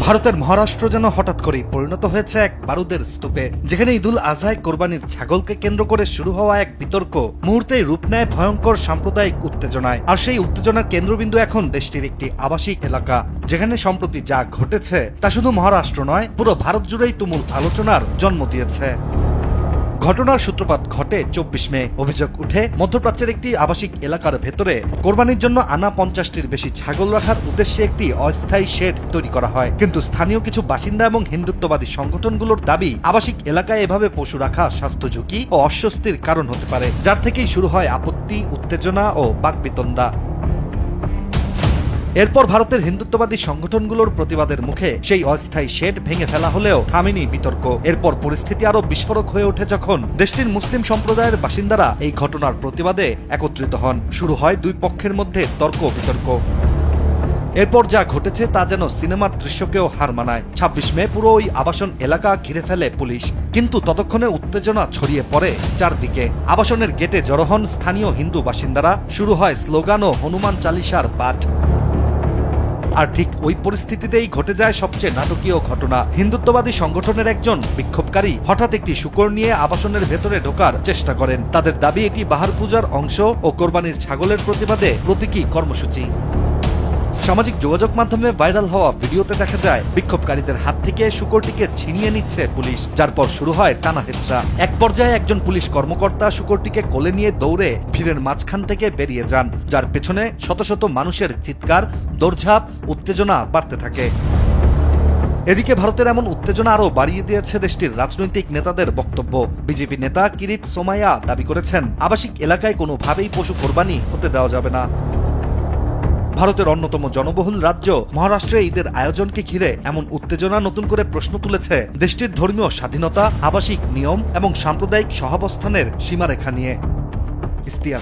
ভারতের মহারাষ্ট্র যেন হঠাৎ করেই পরিণত হয়েছে এক বারুদের স্তূপে, যেখানে ঈদুল আজহায় কোরবানির ছাগলকে কেন্দ্র করে শুরু হওয়া এক বিতর্ক মুহূর্তেই রূপ নেয় ভয়ঙ্কর সাম্প্রদায়িক উত্তেজনায়। আর সেই উত্তেজনার কেন্দ্রবিন্দু এখন দেশটির একটি আবাসিক এলাকা, যেখানে সম্প্রতি যা ঘটেছে তা শুধু মহারাষ্ট্র নয়, পুরো ভারত জুড়েই তুমুল আলোচনার জন্ম দিয়েছে। ঘটনার সূত্রপাত ঘটে ২৪ মে। অভিযোগ উঠে মধ্যপ্রাচ্যের একটি আবাসিক এলাকার ভেতরে কোরবানির জন্য আনা ৫০টির বেশি ছাগল রাখার উদ্দেশ্যে একটি অস্থায়ী শেড তৈরি করা হয়। কিন্তু স্থানীয় কিছু বাসিন্দা এবং হিন্দুত্ববাদী সংগঠনগুলোর দাবি, আবাসিক এলাকায় এভাবে পশু রাখা স্বাস্থ্য ঝুঁকি ও অস্বস্তির কারণ হতে পারে, যার থেকেই শুরু হয় আপত্তি, উত্তেজনা ও বাকবিতণ্ডা। এরপর ভারতের হিন্দুত্ববাদী সংগঠনগুলোর প্রতিবাদের মুখে সেই অস্থায়ী শেড ভেঙে ফেলা হলেও থামেনি বিতর্ক। এরপর পরিস্থিতি আরো বিস্ফোরক হয়ে ওঠে যখন দেশটির মুসলিম সম্প্রদায়ের বাসিন্দারা এই ঘটনার প্রতিবাদে একত্রিত হন। শুরু হয় দুই পক্ষের মধ্যে তর্ক বিতর্ক। এরপর যা ঘটেছে তা যেন সিনেমার দৃশ্যকেও হার মানায়। ২৬ মে পুরো ওই আবাসন এলাকা ঘিরে ফেলে পুলিশ, কিন্তু ততক্ষণে উত্তেজনা ছড়িয়ে পড়ে চারদিকে। আবাসনের গেটে জড়ো হন স্থানীয় হিন্দু বাসিন্দারা, শুরু হয় স্লোগান ও হনুমান চালিসার পাঠ। আর ঠিক ওই পরিস্থিতিতেই ঘটে যায় সবচেয়ে নাটকীয় ঘটনা। হিন্দুত্ববাদী সংগঠনের একজন বিক্ষোভকারী হঠাৎ একটি শূকর নিয়ে আবাসনের ভেতরে ঢোকার চেষ্টা করেন। তাদের দাবি এটি বাহার পূজার অংশ ও কোরবানির ছাগলের প্রতিবাদে প্রতীকী কর্মসূচি। সামাজিক যোগাযোগ মাধ্যমে ভাইরাল হওয়া ভিডিওতে দেখা যায় বিক্ষোভকারীদের হাত থেকে শূকরটিকে ছিনিয়ে নিচ্ছে পুলিশ, যার পর শুরু হয় টানা হেঁচড়া। এক পর্যায়ে একজন পুলিশ কর্মকর্তা শূকরটিকে কোলে নিয়ে দৌড়ে ভিড়ের মাঝখান থেকে বেরিয়ে যান, যার পেছনে শত শত মানুষের চিৎকার, দৌড়ঝাঁপ, উত্তেজনা বাড়তে থাকে। এদিকে ভারতের এমন উত্তেজনা আরও বাড়িয়ে দিয়েছে দেশটির রাজনৈতিক নেতাদের বক্তব্য। বিজেপি নেতা কিরিট সোমাইয়া দাবি করেছেন, আবাসিক এলাকায় কোনোভাবেই পশু কোরবানি হতে দেওয়া যাবে না। ভারতের অন্যতম জনবহুল রাজ্য মহারাষ্ট্রে ঈদের আয়োজনকে ঘিরে এমন উত্তেজনা নতুন করে প্রশ্ন তুলেছে দেশটির ধর্মীয় স্বাধীনতা, আবাসিক নিয়ম এবং সাম্প্রদায়িক সহাবস্থানের সীমারেখা নিয়ে। ইস্তিয়াক।